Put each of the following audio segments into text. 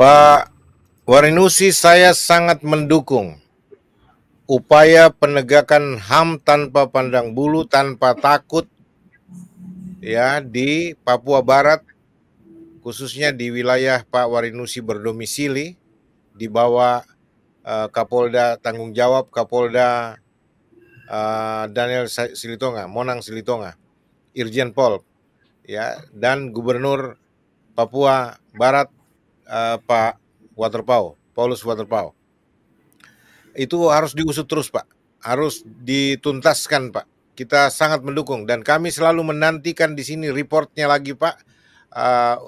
Pak Warinusi, saya sangat mendukung upaya penegakan HAM tanpa pandang bulu, tanpa takut ya di Papua Barat, khususnya di wilayah Pak Warinusi berdomisili di bawah Kapolda tanggung jawab Kapolda Daniel Silitonga, Monang Silitonga, Irjen Pol ya, dan Gubernur Papua Barat Pak Waterpau, Paulus Waterpau. Itu harus diusut terus, Pak. Harus dituntaskan, Pak. Kita sangat mendukung dan kami selalu menantikan di sini reportnya lagi, Pak.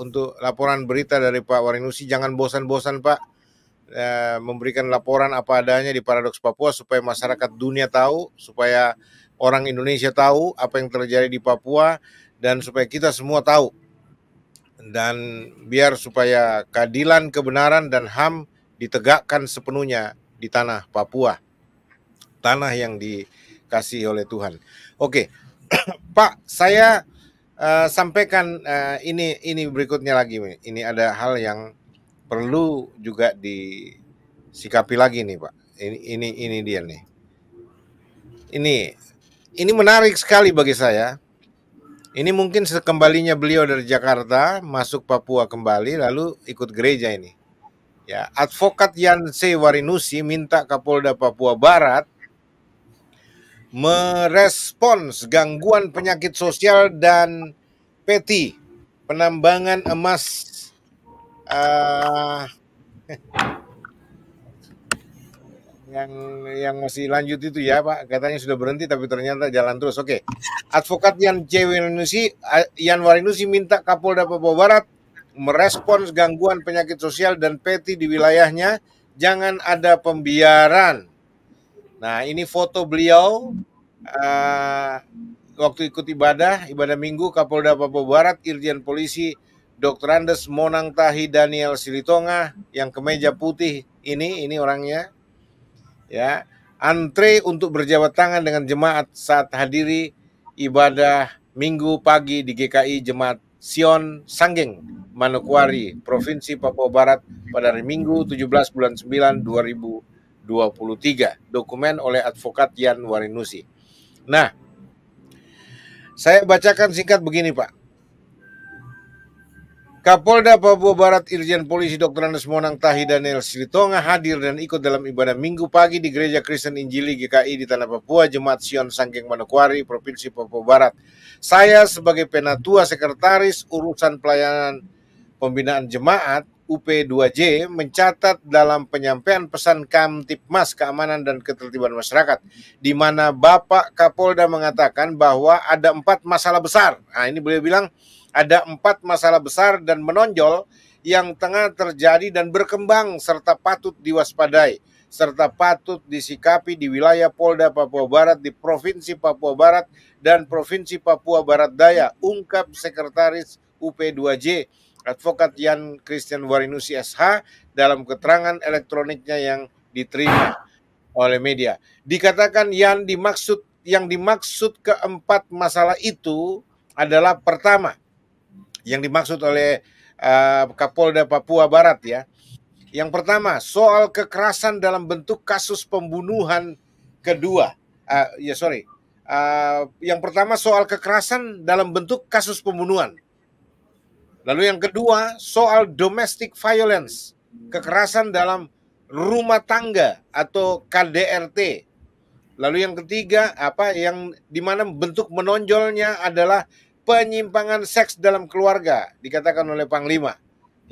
Untuk laporan berita dari Pak Warinusi, jangan bosan-bosan, Pak, memberikan laporan apa adanya di Paradoks Papua supaya masyarakat dunia tahu, supaya orang Indonesia tahu apa yang terjadi di Papua, dan supaya kita semua tahu. Dan biar supaya keadilan, kebenaran, dan HAM ditegakkan sepenuhnya di tanah Papua, tanah yang dikasih oleh Tuhan. Oke, Pak, saya sampaikan ini berikutnya lagi. Ini ada hal yang perlu juga disikapi lagi nih, Pak. Ini dia nih. Ini menarik sekali bagi saya. Ini mungkin sekembalinya beliau dari Jakarta masuk Papua kembali lalu ikut gereja ini. Ya, Advokat Yan C. Warinusi minta Kapolda Papua Barat merespons gangguan penyakit sosial dan peti penambangan emas yang masih lanjut itu ya, Pak. Katanya sudah berhenti tapi ternyata jalan terus. Oke. Advokat Yan Warinusi minta Kapolda Papua Barat merespons gangguan penyakit sosial dan peti di wilayahnya, jangan ada pembiaran. Nah, ini foto beliau waktu ikut ibadah Minggu Kapolda Papua Barat, Irjen Polisi Dr. Andes Monang Tahi Daniel Silitonga yang kemeja putih ini orangnya. Ya, antre untuk berjabat tangan dengan jemaat saat hadiri ibadah Minggu pagi di GKI Jemaat Sion Sanggeng, Manokwari, Provinsi Papua Barat pada hari Minggu 17 bulan 9 2023. Dokumen oleh Advokat Yan Warinusi. Nah, saya bacakan singkat begini, Pak. Kapolda Papua Barat Irjen Polisi Dr. Andes Monang Tahi Daniel Silitonga hadir dan ikut dalam ibadah Minggu pagi di Gereja Kristen Injili GKI di Tanah Papua, Jemaat Sion Sanggeng Manokwari, Provinsi Papua Barat. Saya sebagai Penatua Sekretaris Urusan Pelayanan Pembinaan Jemaat UP2J mencatat dalam penyampaian pesan Kamtipmas Keamanan dan Ketertiban Masyarakat, di mana Bapak Kapolda mengatakan bahwa ada 4 masalah besar. Nah, ini beliau bilang ada 4 masalah besar dan menonjol yang tengah terjadi dan berkembang serta patut diwaspadai, serta patut disikapi di wilayah Polda Papua Barat di Provinsi Papua Barat dan Provinsi Papua Barat Daya, ungkap Sekretaris UP2J Advokat Yan Christian Warinusi SH dalam keterangan elektroniknya yang diterima oleh media. Dikatakan yang dimaksud keempat masalah itu adalah pertama, yang dimaksud oleh Kapolda Papua Barat ya. Yang pertama, soal kekerasan dalam bentuk kasus pembunuhan kedua. Yang pertama soal kekerasan dalam bentuk kasus pembunuhan. Lalu yang kedua, soal domestic violence, kekerasan dalam rumah tangga atau KDRT. Lalu yang ketiga, yang dimana bentuk menonjolnya adalah penyimpangan seks dalam keluarga, dikatakan oleh Panglima,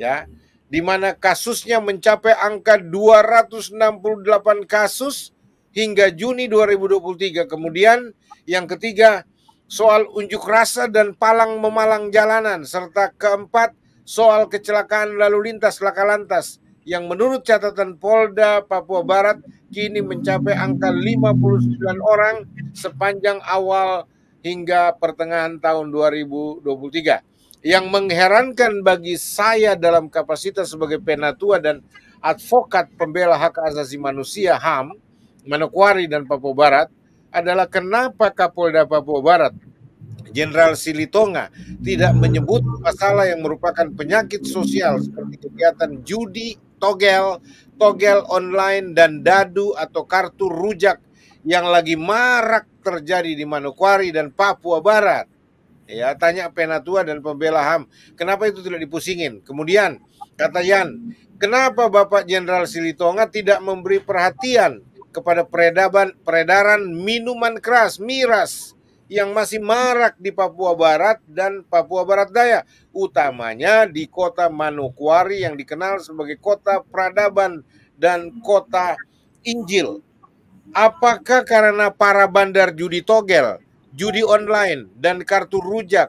ya, di mana kasusnya mencapai angka 268 kasus hingga Juni 2023. Kemudian yang ketiga, soal unjuk rasa dan palang memalang jalanan, serta keempat, soal kecelakaan lalu lintas laka lantas yang menurut catatan Polda Papua Barat kini mencapai angka 59 orang sepanjang awal hingga pertengahan tahun 2023. Yang mengherankan bagi saya dalam kapasitas sebagai penatua dan advokat pembela hak asasi manusia HAM, Manokwari dan Papua Barat adalah kenapa Kapolda Papua Barat Jenderal Silitonga tidak menyebut masalah yang merupakan penyakit sosial seperti kegiatan judi, togel online, dan dadu atau kartu rujak yang lagi marak terjadi di Manokwari dan Papua Barat. Ya, tanya Penatua dan pembela HAM, kenapa itu tidak dipusingin? Kemudian kata Yan, kenapa Bapak Jenderal Silitonga tidak memberi perhatian kepada peredaran minuman keras, miras, yang masih marak di Papua Barat dan Papua Barat Daya, utamanya di kota Manokwari yang dikenal sebagai kota peradaban dan kota Injil. Apakah karena para bandar judi togel, judi online, dan kartu rujak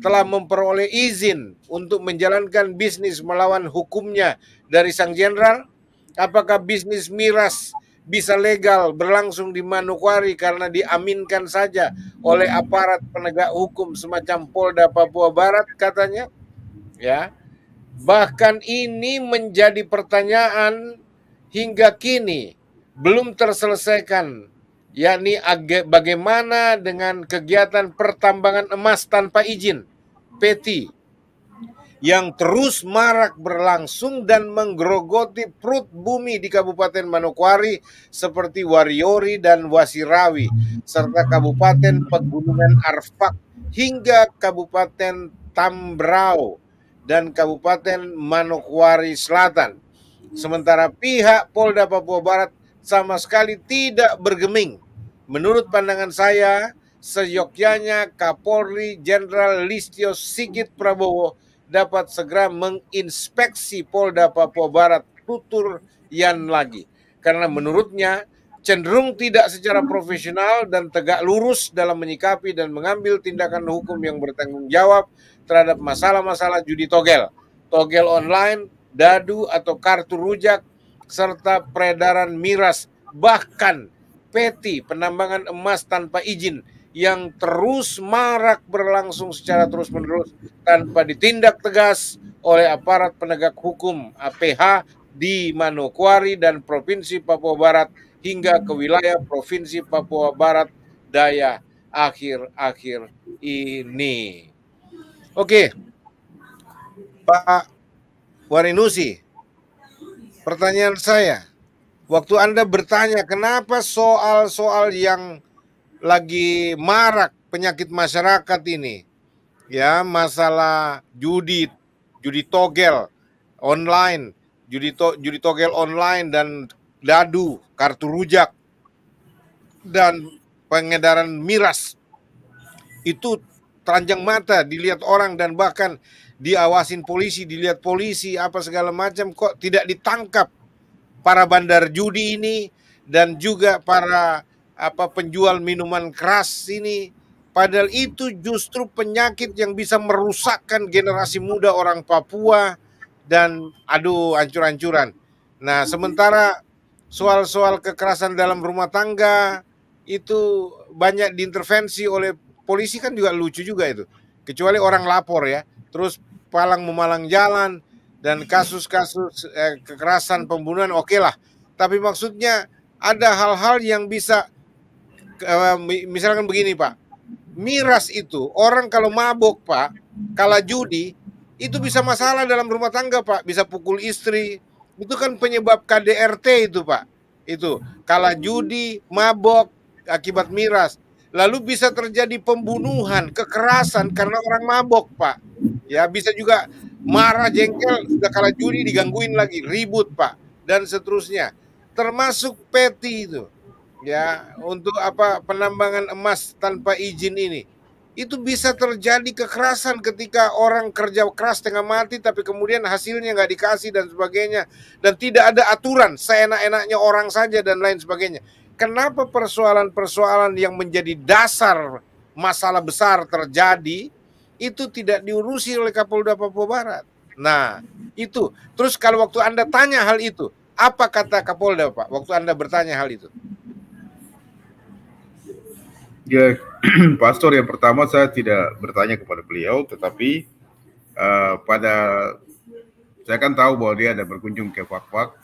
telah memperoleh izin untuk menjalankan bisnis melawan hukumnya dari sang jenderal? Apakah bisnis miras bisa legal berlangsung di Manokwari karena diaminkan saja oleh aparat penegak hukum semacam Polda Papua Barat katanya? Ya, bahkan ini menjadi pertanyaan hingga kini belum terselesaikan, yakni bagaimana dengan kegiatan pertambangan emas tanpa izin, PETI, yang terus marak berlangsung dan menggerogoti perut bumi di Kabupaten Manokwari seperti Wariori dan Wasirawi, serta Kabupaten Pegunungan Arfak hingga Kabupaten Tambrau dan Kabupaten Manokwari Selatan. Sementara pihak Polda Papua Barat sama sekali tidak bergeming. Menurut pandangan saya, seyogyanya Kapolri Jenderal Listio Sigit Prabowo dapat segera menginspeksi Polda Papua Barat tutur Yan lagi. Karena menurutnya cenderung tidak secara profesional dan tegak lurus dalam menyikapi dan mengambil tindakan hukum yang bertanggung jawab terhadap masalah-masalah judi togel online, dadu atau kartu rujak, serta peredaran miras, bahkan PETI, penambangan emas tanpa izin, yang terus marak berlangsung secara terus-menerus tanpa ditindak tegas oleh aparat penegak hukum APH di Manokwari dan Provinsi Papua Barat hingga ke wilayah Provinsi Papua Barat Daya akhir-akhir ini. Oke, Pak Warinusi, pertanyaan saya, waktu Anda bertanya kenapa soal-soal yang lagi marak penyakit masyarakat ini, ya, masalah judi togel online, judi togel online dan dadu, kartu rujak, dan pengedaran miras, itu telanjang mata dilihat orang dan bahkan diawasin polisi, dilihat polisi apa segala macam, kok tidak ditangkap para bandar judi ini dan juga para penjual minuman keras ini. Padahal itu justru penyakit yang bisa merusakkan generasi muda orang Papua dan hancur-hancuran. Nah, sementara soal-soal kekerasan dalam rumah tangga itu banyak diintervensi oleh polisi, kan juga lucu juga itu. Kecuali orang lapor ya, terus palang memalang jalan dan kasus-kasus kekerasan pembunuhan oke lah. Tapi maksudnya ada hal-hal yang bisa misalkan begini Pak, miras itu orang kalau mabok Pak, kalah judi, itu bisa masalah dalam rumah tangga Pak, bisa pukul istri, itu kan penyebab KDRT itu Pak, itu kalah judi, mabok akibat miras, lalu bisa terjadi pembunuhan, kekerasan karena orang mabok Pak, ya bisa juga marah jengkel, sudah kalah judi digangguin lagi, ribut Pak, dan seterusnya, termasuk PETI itu. Ya, untuk penambangan emas tanpa izin ini, itu bisa terjadi kekerasan ketika orang kerja keras tengah mati tapi kemudian hasilnya nggak dikasih dan sebagainya, dan tidak ada aturan, seenak-enaknya orang saja dan lain sebagainya. Kenapa persoalan-persoalan yang menjadi dasar masalah besar terjadi itu tidak diurusi oleh Kapolda Papua Barat? Nah, itu. Terus kalau waktu Anda tanya hal itu, apa kata Kapolda Pak waktu Anda bertanya hal itu? Ya, Pastor, yang pertama saya tidak bertanya kepada beliau, tetapi saya kan tahu bahwa dia ada berkunjung ke Fak-Fak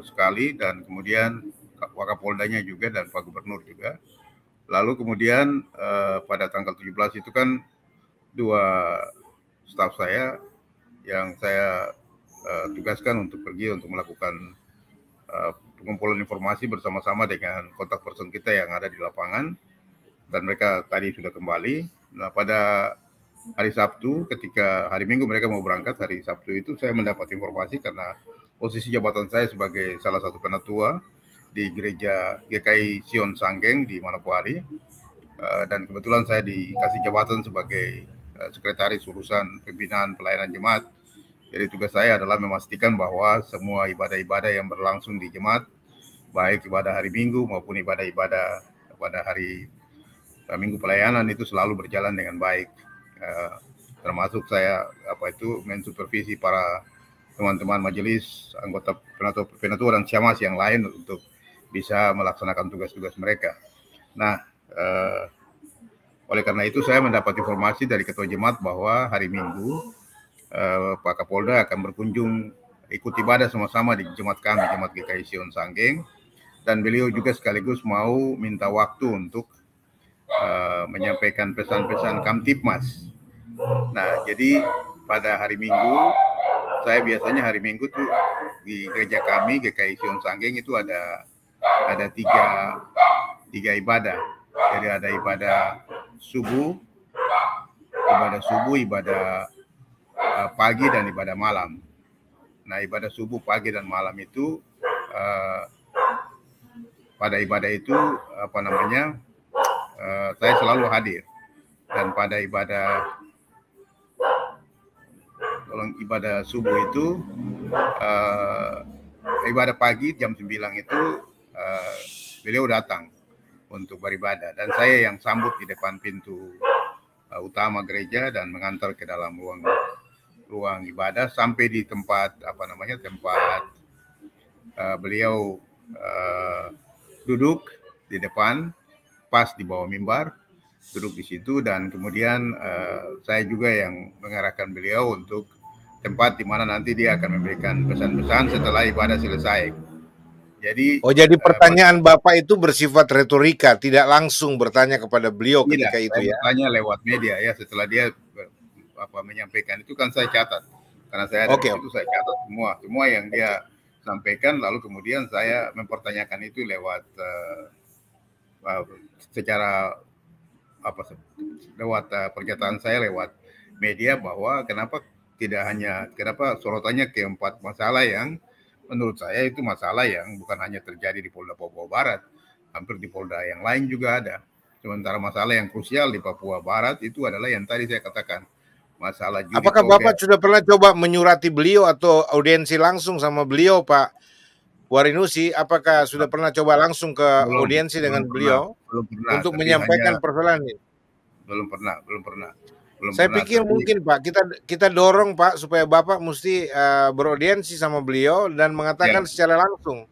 sekali, dan kemudian Wakapoldanya juga dan Pak Gubernur juga. Lalu kemudian pada tanggal 17 itu kan 2 staf saya yang saya tugaskan untuk pergi untuk melakukan pengumpulan informasi bersama-sama dengan kontak person kita yang ada di lapangan, dan mereka tadi sudah kembali. Nah, pada hari Sabtu, ketika hari Minggu mereka mau berangkat, hari Sabtu itu saya mendapat informasi karena posisi jabatan saya sebagai salah satu penatua di gereja GKI Sion Sanggeng di Manokwari, dan kebetulan saya dikasih jabatan sebagai sekretaris urusan pembinaan pelayanan jemaat. Jadi tugas saya adalah memastikan bahwa semua ibadah-ibadah yang berlangsung di jemaat, baik ibadah hari Minggu maupun ibadah-ibadah pada hari Minggu pelayanan itu selalu berjalan dengan baik. Termasuk saya mensupervisi para teman-teman majelis, anggota penatua dan syamasi yang lain untuk bisa melaksanakan tugas-tugas mereka. Nah, oleh karena itu saya mendapat informasi dari ketua jemaat bahwa hari Minggu Pak Kapolda akan berkunjung ikut ibadah sama-sama di jemaat kami, Jemaat GKI Sion Sanggeng, dan beliau juga sekaligus mau minta waktu untuk menyampaikan pesan-pesan Kamtipmas. Nah, jadi pada hari Minggu, saya biasanya hari Minggu tuh di gereja kami GKI Sion Sanggeng itu ada tiga ibadah. Jadi ada ibadah subuh, ibadah pagi dan ibadah malam. Nah, ibadah subuh, pagi dan malam itu pada ibadah itu saya selalu hadir, dan pada ibadah subuh itu ibadah pagi jam 9 itu beliau datang untuk beribadah, dan saya yang sambut di depan pintu utama gereja dan mengantar ke dalam ruang ibadah sampai di tempat beliau duduk di depan, pas di bawah mimbar, duduk di situ, dan kemudian saya juga yang mengarahkan beliau untuk tempat di mana nanti dia akan memberikan pesan-pesan setelah ibadah selesai. Jadi pertanyaan Bapak itu bersifat retorika, tidak langsung bertanya kepada beliau ketika itu ya? Bertanya lewat media ya, setelah dia menyampaikan itu kan saya catat, karena saya ada di situ, saya catat semua yang dia sampaikan, lalu kemudian saya mempertanyakan itu lewat lewat pernyataan saya lewat media, bahwa kenapa sorotannya ke 4 masalah yang menurut saya itu masalah yang bukan hanya terjadi di Polda Papua Barat, hampir di Polda yang lain juga ada. Sementara masalah yang krusial di Papua Barat itu adalah yang tadi saya katakan, masalah judi. Apakah Bapak sudah pernah coba menyurati beliau atau audiensi langsung sama beliau, Pak Warinusi? Apakah sudah pernah coba langsung ke audiensi dengan beliau untuk menyampaikan persoalan ini? Belum pernah. Saya pikir mungkin Pak, kita dorong Pak supaya Bapak mesti beraudiensi sama beliau dan mengatakan secara langsung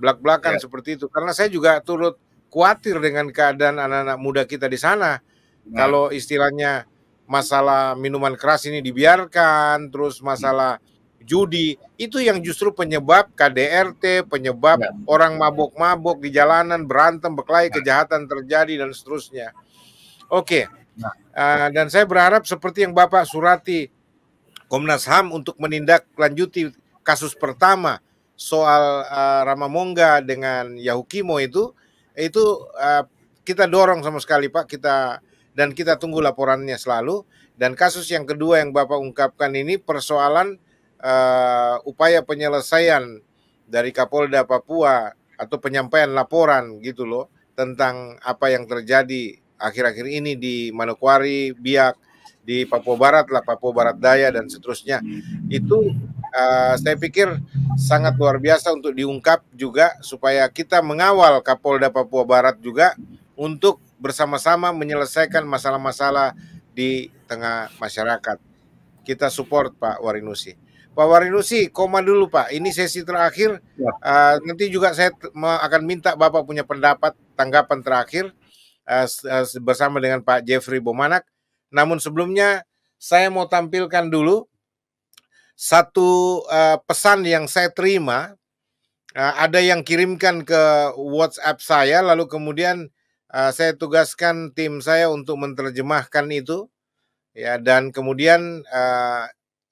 belak-belakan seperti itu. Karena saya juga turut khawatir dengan keadaan anak-anak muda kita di sana. Kalau istilahnya masalah minuman keras ini dibiarkan, terus masalah judi, itu yang justru penyebab KDRT, penyebab orang mabok-mabok di jalanan, berantem, berkelahi, kejahatan terjadi, dan seterusnya. Oke. Dan saya berharap seperti yang Bapak surati Komnas HAM untuk menindaklanjuti kasus pertama soal Ramamongga dengan Yahukimo itu kita dorong sama sekali Pak, kita tunggu laporannya selalu. Dan kasus yang kedua yang Bapak ungkapkan ini persoalan upaya penyelesaian dari Kapolda Papua atau penyampaian laporan gitu loh tentang apa yang terjadi akhir-akhir ini di Manokwari, Biak, di Papua Barat lah, Papua Barat Daya dan seterusnya. Itu saya pikir sangat luar biasa untuk diungkap juga supaya kita mengawal Kapolda Papua Barat juga untuk bersama-sama menyelesaikan masalah-masalah di tengah masyarakat. Kita support Pak Warinusi. Pak Warinusi, koma dulu Pak. Ini sesi terakhir. Nanti juga saya akan minta Bapak punya pendapat, tanggapan terakhir bersama dengan Pak Jeffrey Bomanak. Namun sebelumnya saya mau tampilkan dulu satu pesan yang saya terima. Ada yang kirimkan ke WhatsApp saya, lalu kemudian saya tugaskan tim saya untuk menerjemahkan itu, ya, dan kemudian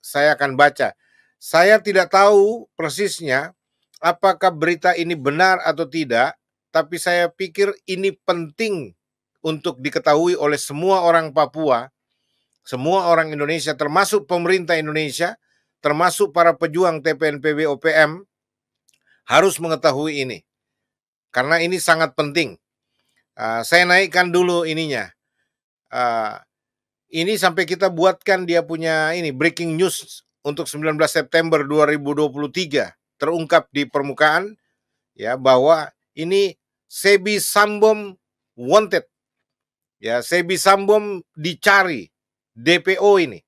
saya akan baca. Saya tidak tahu persisnya apakah berita ini benar atau tidak, tapi saya pikir ini penting untuk diketahui oleh semua orang Papua, semua orang Indonesia, termasuk pemerintah Indonesia, termasuk para pejuang TPNPB OPM, harus mengetahui ini, karena ini sangat penting. Saya naikkan dulu ininya. Ini sampai kita buatkan dia punya ini breaking news untuk 19 September 2023 terungkap di permukaan, ya, bahwa ini Sebi Sambom wanted. Ya, Sebi Sambom dicari DPO ini.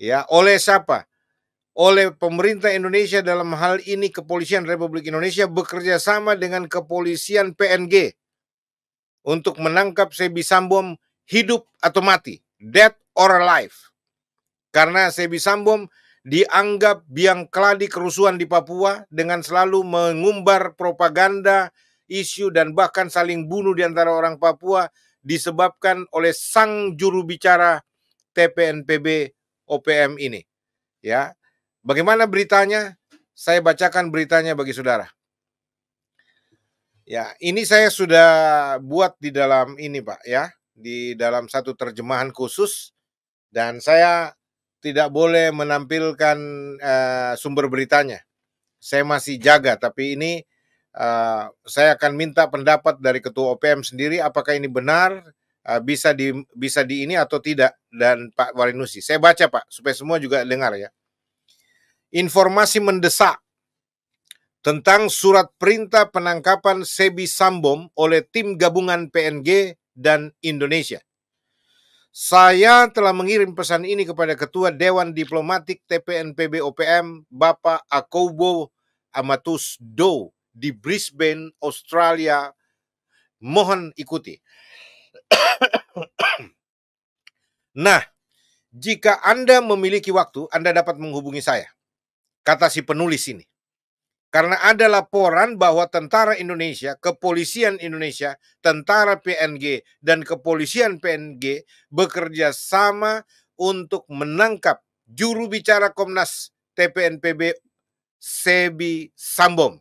Ya, oleh siapa? Oleh pemerintah Indonesia, dalam hal ini Kepolisian Republik Indonesia bekerja sama dengan Kepolisian PNG untuk menangkap Sebi Sambom hidup atau mati, dead or alive. Karena Sebi Sambom dianggap biang keladi kerusuhan di Papua dengan selalu mengumbar propaganda, isu, dan bahkan saling bunuh di antara orang Papua disebabkan oleh sang juru bicara TPNPB OPM ini. Ya, bagaimana beritanya? Saya bacakan beritanya bagi saudara. Ya, ini saya sudah buat di dalam ini, Pak, ya, di dalam satu terjemahan khusus, dan saya tidak boleh menampilkan sumber beritanya. Saya masih jaga, tapi ini saya akan minta pendapat dari Ketua OPM sendiri apakah ini benar, bisa di ini atau tidak, dan Pak Warinusi. Saya baca, Pak, supaya semua juga dengar, ya. Informasi mendesak tentang surat perintah penangkapan Sebi Sambom oleh tim gabungan PNG dan Indonesia. Saya telah mengirim pesan ini kepada Ketua Dewan Diplomatik TPNPB OPM, Bapak Akobo Amatus Do di Brisbane, Australia. Mohon ikuti. Nah, jika Anda memiliki waktu, Anda dapat menghubungi saya, kata si penulis ini. Karena ada laporan bahwa tentara Indonesia, kepolisian Indonesia, tentara PNG, dan kepolisian PNG bekerja sama untuk menangkap juru bicara Komnas TPNPB Sebi Sambom.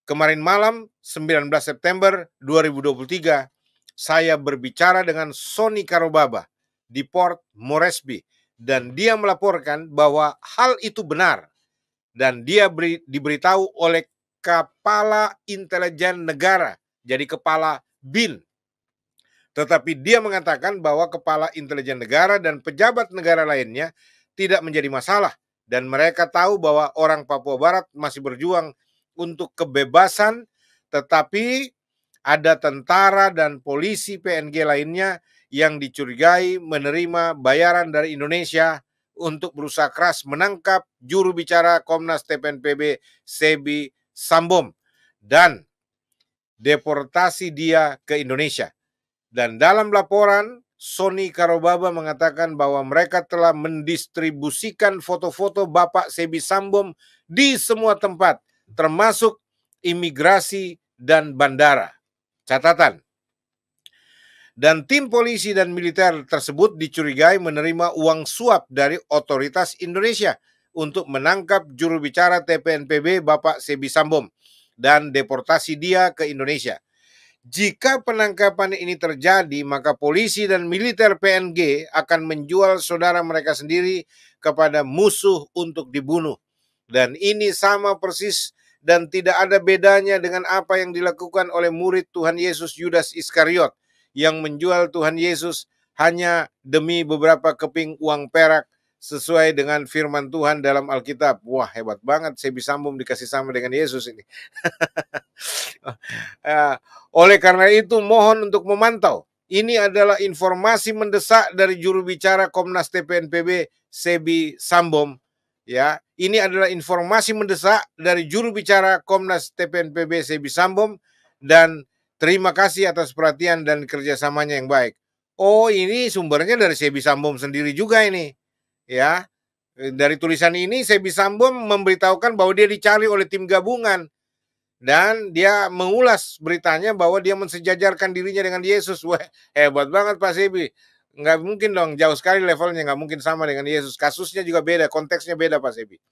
Kemarin malam 19 September 2023, saya berbicara dengan Sony Karobaba di Port Moresby, dan dia melaporkan bahwa hal itu benar. Dan dia diberitahu oleh Kepala Intelijen Negara, jadi Kepala BIN. Tetapi dia mengatakan bahwa Kepala Intelijen Negara dan pejabat negara lainnya tidak menjadi masalah. Dan mereka tahu bahwa orang Papua Barat masih berjuang untuk kebebasan, tetapi ada tentara dan polisi PNG lainnya yang dicurigai menerima bayaran dari Indonesia untuk berusaha keras menangkap juru bicara Komnas TPNPB Sebi Sambom dan deportasi dia ke Indonesia. Dan dalam laporan, Sony Karobaba mengatakan bahwa mereka telah mendistribusikan foto-foto Bapak Sebi Sambom di semua tempat, termasuk imigrasi dan bandara. Catatan. Dan tim polisi dan militer tersebut dicurigai menerima uang suap dari otoritas Indonesia untuk menangkap juru bicara TPNPB Bapak Sebi Sambom dan deportasi dia ke Indonesia. Jika penangkapan ini terjadi, maka polisi dan militer PNG akan menjual saudara mereka sendiri kepada musuh untuk dibunuh. Dan ini sama persis dan tidak ada bedanya dengan apa yang dilakukan oleh murid Tuhan Yesus Yudas Iskariot yang menjual Tuhan Yesus hanya demi beberapa keping uang perak sesuai dengan firman Tuhan dalam Alkitab. Wah, hebat banget, Sebi Sambom dikasih sama dengan Yesus ini. Oleh karena itu, mohon untuk memantau. Ini adalah informasi mendesak dari juru bicara Komnas TPNPB Sebi Sambom. Ya, ini adalah informasi mendesak dari juru bicara Komnas TPNPB Sebi Sambom, dan terima kasih atas perhatian dan kerjasamanya yang baik. Oh, ini sumbernya dari Sebi Sambom sendiri juga ini. Ya, dari tulisan ini Sebi Sambom memberitahukan bahwa dia dicari oleh tim gabungan. dan dia mengulas beritanya bahwa dia mensejajarkan dirinya dengan Yesus. Wah, hebat banget Pak Sebi. Nggak mungkin dong, jauh sekali levelnya, nggak mungkin sama dengan Yesus. Kasusnya juga beda, konteksnya beda Pak Sebi.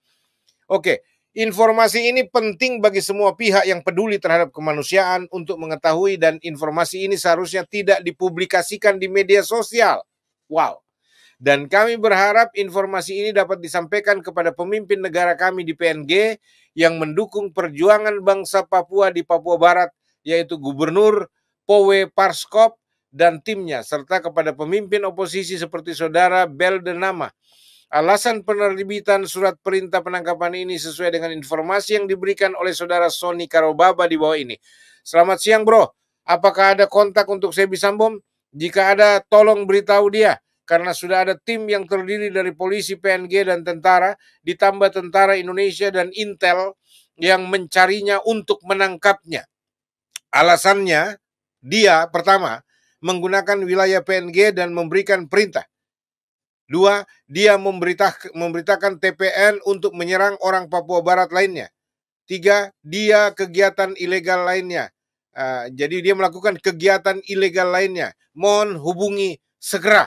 Oke, informasi ini penting bagi semua pihak yang peduli terhadap kemanusiaan untuk mengetahui, dan informasi ini seharusnya tidak dipublikasikan di media sosial. Wow. Dan kami berharap informasi ini dapat disampaikan kepada pemimpin negara kami di PNG yang mendukung perjuangan bangsa Papua di Papua Barat, yaitu Gubernur Powe Parskop dan timnya, serta kepada pemimpin oposisi seperti Saudara Beldenama. Alasan penerbitan surat perintah penangkapan ini sesuai dengan informasi yang diberikan oleh Saudara Sony Karobaba di bawah ini. Selamat siang bro, apakah ada kontak untuk Sebi Sambom? Jika ada, tolong beritahu dia, karena sudah ada tim yang terdiri dari polisi, PNG, dan tentara, ditambah tentara Indonesia dan Intel yang mencarinya untuk menangkapnya. Alasannya, dia pertama, menggunakan wilayah PNG dan memberikan perintah. Dua, dia memberitakan TPN untuk menyerang orang Papua Barat lainnya. Tiga, dia kegiatan ilegal lainnya. Jadi dia melakukan kegiatan ilegal lainnya. Mohon hubungi segera.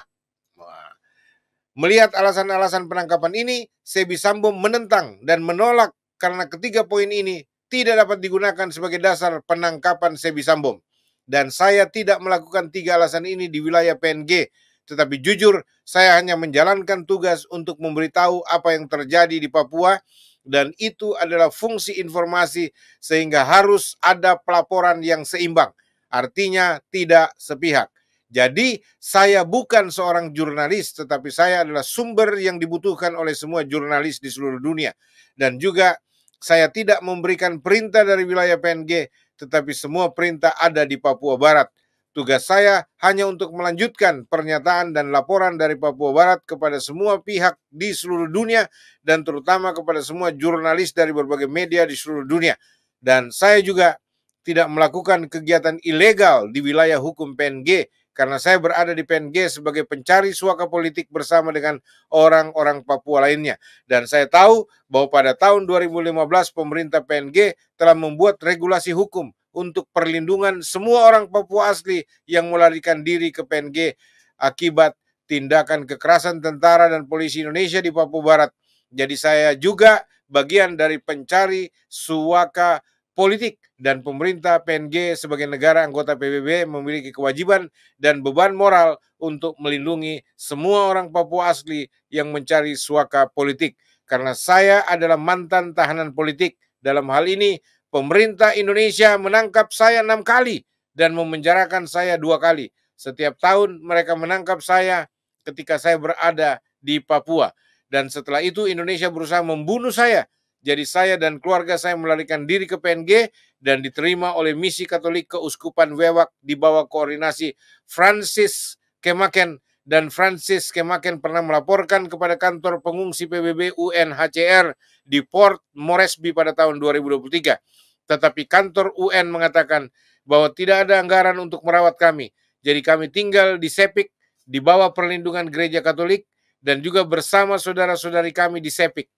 Melihat alasan-alasan penangkapan ini, Sebi Sambom menentang dan menolak karena ketiga poin ini tidak dapat digunakan sebagai dasar penangkapan Sebi Sambom. Dan saya tidak melakukan tiga alasan ini di wilayah PNG, tetapi jujur saya hanya menjalankan tugas untuk memberitahu apa yang terjadi di Papua, dan itu adalah fungsi informasi sehingga harus ada pelaporan yang seimbang. Artinya tidak sepihak. Jadi saya bukan seorang jurnalis, tetapi saya adalah sumber yang dibutuhkan oleh semua jurnalis di seluruh dunia. Dan juga saya tidak memberikan perintah dari wilayah PNG, tetapi semua perintah ada di Papua Barat. Tugas saya hanya untuk melanjutkan pernyataan dan laporan dari Papua Barat kepada semua pihak di seluruh dunia, dan terutama kepada semua jurnalis dari berbagai media di seluruh dunia. Dan saya juga tidak melakukan kegiatan ilegal di wilayah hukum PNG, karena saya berada di PNG sebagai pencari suaka politik bersama dengan orang-orang Papua lainnya. Dan saya tahu bahwa pada tahun 2015 pemerintah PNG telah membuat regulasi hukum untuk perlindungan semua orang Papua asli yang melarikan diri ke PNG akibat tindakan kekerasan tentara dan polisi Indonesia di Papua Barat. Jadi saya juga bagian dari pencari suaka politik, dan pemerintah PNG sebagai negara anggota PBB memiliki kewajiban dan beban moral untuk melindungi semua orang Papua asli yang mencari suaka politik. Karena saya adalah mantan tahanan politik. Dalam hal ini, pemerintah Indonesia menangkap saya 6 kali dan memenjarakan saya 2 kali. Setiap tahun mereka menangkap saya ketika saya berada di Papua. Dan setelah itu Indonesia berusaha membunuh saya. Jadi saya dan keluarga saya melarikan diri ke PNG dan diterima oleh misi Katolik Keuskupan Wewak di bawah koordinasi Francis Kemaken. Dan Francis Kemaken pernah melaporkan kepada kantor pengungsi PBB UNHCR di Port Moresby pada tahun 2023. Tetapi kantor UN mengatakan bahwa tidak ada anggaran untuk merawat kami. Jadi kami tinggal di Sepik di bawah perlindungan Gereja Katolik dan juga bersama saudara-saudari kami di Sepik.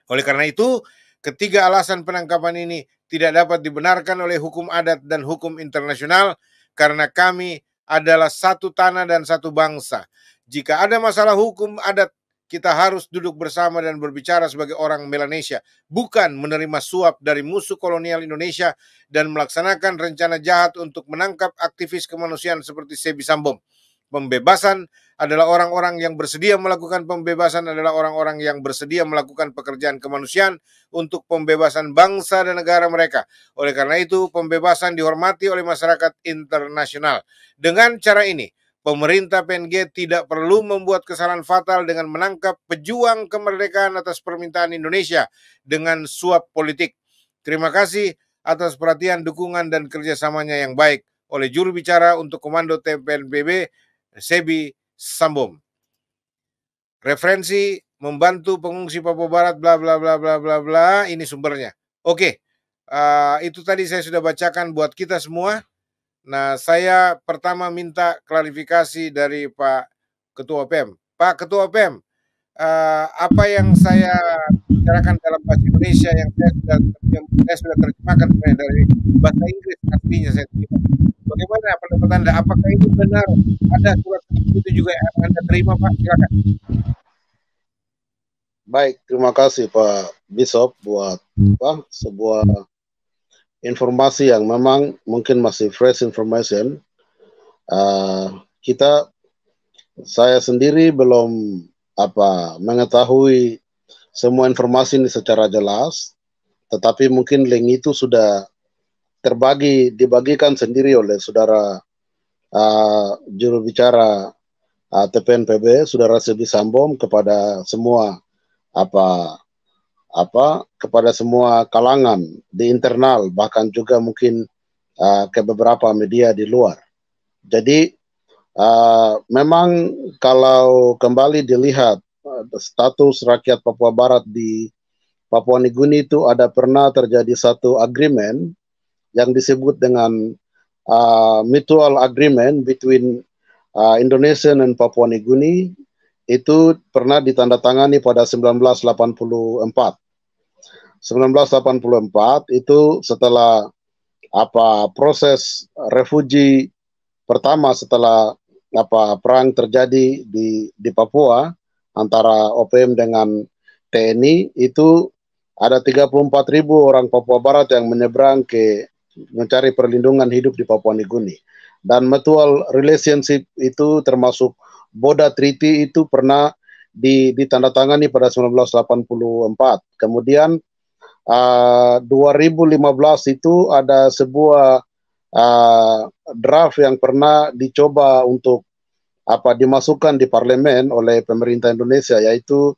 Oleh karena itu, ketiga alasan penangkapan ini tidak dapat dibenarkan oleh hukum adat dan hukum internasional, karena kami adalah satu tanah dan satu bangsa. Jika ada masalah hukum adat, kita harus duduk bersama dan berbicara sebagai orang Melanesia, bukan menerima suap dari musuh kolonial Indonesia dan melaksanakan rencana jahat untuk menangkap aktivis kemanusiaan seperti Sebi Sambom. Pembebasan adalah orang-orang yang bersedia melakukan pembebasan, adalah orang-orang yang bersedia melakukan pekerjaan kemanusiaan untuk pembebasan bangsa dan negara mereka. Oleh karena itu, pembebasan dihormati oleh masyarakat internasional. Dengan cara ini, pemerintah PNG tidak perlu membuat kesalahan fatal dengan menangkap pejuang kemerdekaan atas permintaan Indonesia dengan suap politik. Terima kasih atas perhatian, dukungan, dan kerjasamanya yang baik oleh juru bicara untuk Komando TPNPB, Sebi Sambom. Referensi membantu pengungsi Papua Barat bla bla bla bla bla bla, ini sumbernya. Oke. Itu tadi saya sudah bacakan buat kita semua. Nah, saya pertama minta klarifikasi dari Pak Ketua PEM. Pak Ketua PEM, apa yang saya bicarakan dalam bahasa Indonesia yang saya sudah terjemahkan dari bahasa Inggris artinya saya terima. Bagaimana pendapat Anda? Apakah ini benar ada surat itu juga yang Anda terima, Pak? Silakan. Baik, terima kasih Pak Bishop buat sebuah informasi yang memang mungkin masih fresh information. Saya sendiri belum mengetahui semua informasi ini secara jelas, tetapi mungkin link itu sudah dibagikan sendiri oleh saudara juru bicara TPNPB, saudara Sebi Sambom kepada semua kepada semua kalangan di internal, bahkan juga mungkin ke beberapa media di luar. Jadi memang kalau kembali dilihat status rakyat Papua Barat di Papua Nugini itu ada pernah terjadi satu agreement yang disebut dengan mutual agreement between Indonesia dan Papua Nugini. Itu pernah ditandatangani pada 1984. 1984 itu setelah proses refugi pertama setelah perang terjadi di Papua antara OPM dengan TNI, itu ada 34.000 orang Papua Barat yang menyeberang mencari perlindungan hidup di Papua Nugini. Dan mutual relationship itu termasuk Boda Treaty itu pernah ditandatangani pada 1984. Kemudian 2015 itu ada sebuah draft yang pernah dicoba untuk dimasukkan di parlemen oleh pemerintah Indonesia, yaitu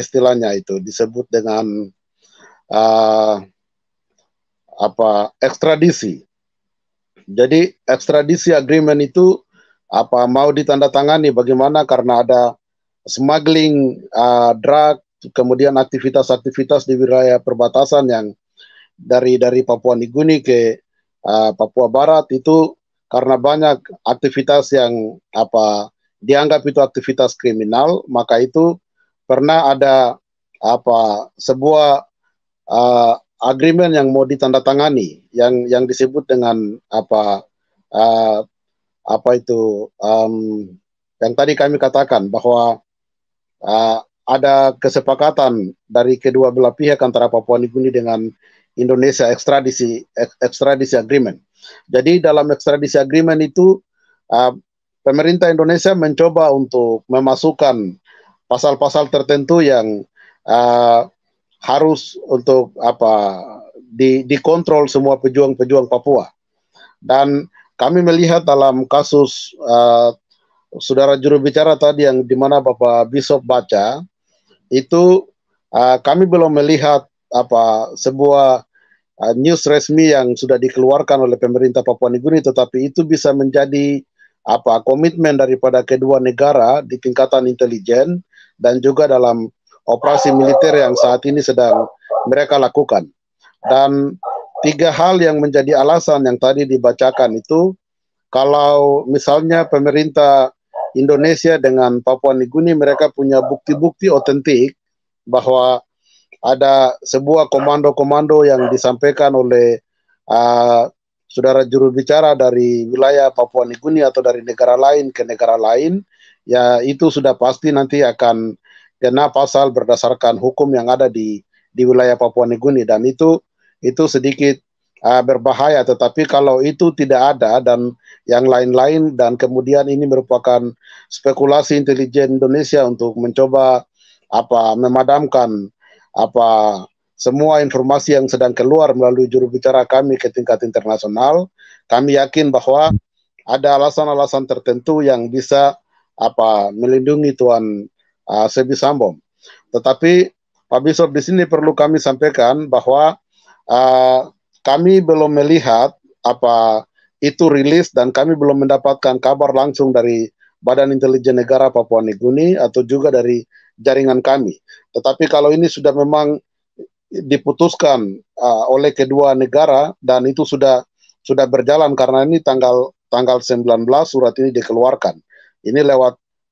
istilahnya itu disebut dengan ekstradisi. Jadi ekstradisi agreement itu mau ditandatangani bagaimana karena ada smuggling drug, kemudian aktivitas-aktivitas di wilayah perbatasan yang dari Papua Nugini ke Papua Barat itu karena banyak aktivitas yang dianggap itu aktivitas kriminal, maka itu pernah ada sebuah agreement yang mau ditandatangani yang disebut dengan yang tadi kami katakan bahwa ada kesepakatan dari kedua belah pihak antara Papua Nugini dengan Indonesia, ekstradisi agreement. Jadi dalam ekstradisi agreement itu pemerintah Indonesia mencoba untuk memasukkan pasal-pasal tertentu yang harus untuk dikontrol semua pejuang-pejuang Papua. Dan kami melihat dalam kasus saudara juru bicara tadi yang dimana Bapak Bishop baca, itu kami belum melihat sebuah news resmi yang sudah dikeluarkan oleh pemerintah Papua Nugini, tetapi itu bisa menjadi komitmen daripada kedua negara di tingkatan intelijen dan juga dalam operasi militer yang saat ini sedang mereka lakukan. Dan 3 hal yang menjadi alasan yang tadi dibacakan itu, kalau misalnya pemerintah Indonesia dengan Papua Nugini mereka punya bukti-bukti otentik bahwa ada sebuah komando-komando yang disampaikan oleh saudara juru bicara dari wilayah Papua Nugini atau dari negara lain ke negara lain, ya itu sudah pasti nanti akan kena pasal berdasarkan hukum yang ada di wilayah Papua Nugini, dan itu sedikit berbahaya. Tetapi kalau itu tidak ada dan yang lain-lain, dan kemudian ini merupakan spekulasi intelijen Indonesia untuk mencoba memadamkan semua informasi yang sedang keluar melalui juru bicara kami ke tingkat internasional, kami yakin bahwa ada alasan-alasan tertentu yang bisa melindungi Tuan Sebi Sambom. Tetapi Pak Bishop, di sini perlu kami sampaikan bahwa kami belum melihat itu rilis, dan kami belum mendapatkan kabar langsung dari Badan Intelijen Negara Papua Nugini atau juga dari jaringan kami. Tetapi kalau ini sudah memang diputuskan oleh kedua negara dan itu sudah berjalan, karena ini tanggal 19 surat ini dikeluarkan. Ini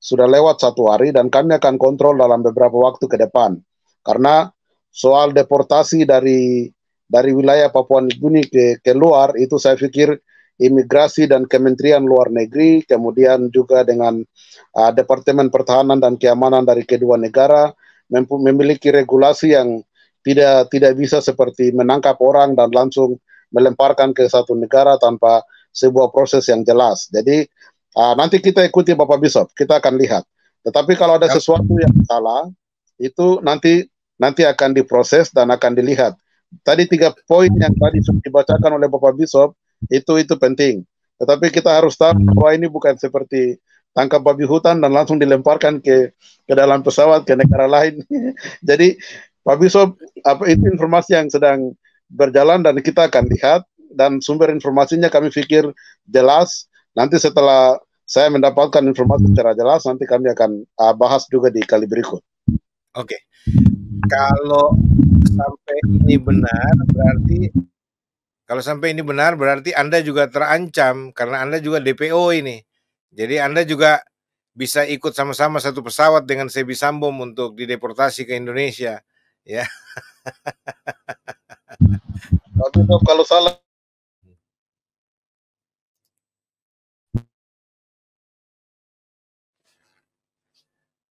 sudah lewat 1 hari dan kami akan kontrol dalam beberapa waktu ke depan. Karena soal deportasi dari wilayah Papua Nugini ke luar itu saya pikir imigrasi dan Kementerian Luar Negeri, kemudian juga dengan Departemen Pertahanan dan Keamanan dari kedua negara memiliki regulasi yang tidak bisa seperti menangkap orang dan langsung melemparkan ke satu negara tanpa sebuah proses yang jelas. Jadi nanti kita ikuti Bapak Bishop, kita akan lihat. Tetapi kalau ada sesuatu yang salah, itu nanti akan diproses dan akan dilihat. Tadi 3 poin yang tadi sudah dibacakan oleh Bapak Bishop itu penting. Tetapi kita harus tahu bahwa ini bukan seperti tangkap babi hutan dan langsung dilemparkan ke dalam pesawat ke negara lain. Jadi Pak Bishop, itu informasi yang sedang berjalan dan kita akan lihat, dan sumber informasinya kami pikir jelas. Nanti setelah saya mendapatkan informasi secara jelas, nanti kami akan bahas juga di kali berikut. Oke. Kalau sampai ini benar berarti Anda juga terancam karena Anda juga DPO ini. Jadi Anda juga bisa ikut sama-sama satu pesawat dengan Sebi Sambom untuk dideportasi ke Indonesia, ya. Tapi kalau salah